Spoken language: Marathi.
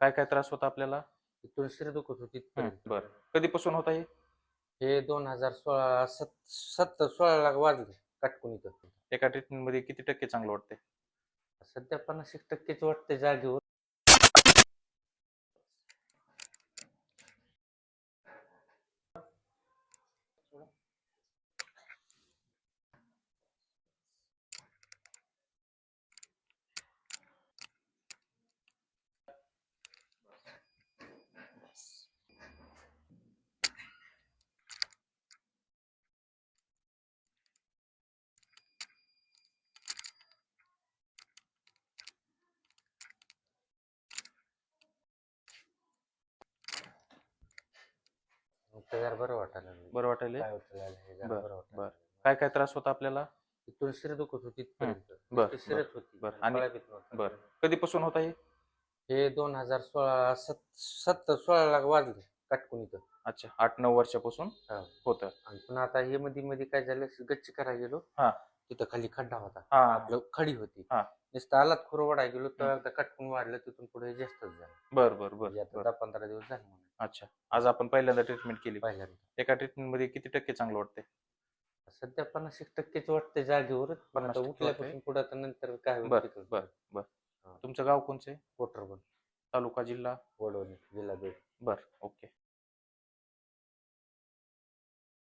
काय काय त्रास होता आपल्याला? इथून शिर दुखत होती तिथपर्यंत. बरं. कधीपासून होता हे? हे 2016 16 ला वाजले काटकून इथं. एका ट्रीटमेंट मध्ये किती टक्के चांगलं वाटतंय? सध्या 50% वाटते जागेवर. मग ते जरा बरं वाटायला लागलं. बरं वाटायले? काय उचलायला हे जरा बरं बरं वाटायला बरं. लागलं. काय काय त्रास होता आपल्याला? इथून शिर दुखत होती तिथपर्यंत. बरं नुसती शिरच होती. बरं. आणि पळा भीत नव्हता. बरं. कधीपासून होता हे? हे 2016 16 ला वाजले काटकून इथं. अच्छा, 8-9 वर्षापासून हा. होतं. आणि पुन्हा आता हे मध्ये मध्ये काय झालं, गच्ची करायला गेलो. हा. तिथं खाली खड्डा होता. हा. आपलं खडी होती. हा. नुसतं आलात खोरं वडायला गेलो तर एकदा कटकून वाढलं, तिथून पुढे जास्तच झालं. बरं बरं म्हणजे बरं आता बरं. 10-15 दिवस झाले म्हणून. अच्छा, आज आपण पहिल्यांदा ट्रीटमेंट केली. पहिल्यांदा. एका ट्रीटमेंट मध्ये किती टक्के चांगलं वाटतंय? सध्या 50% वाटते जागेवरच, पण आता 50% उठल्यापासून पुढे तर नंतर काय होईल बरं तिथं. बरं बरं. हा. तुमचं गाव कोणचं आहे? कोटरबन, तालुका, जिल्हा? वडवणी, जिल्हा बीड.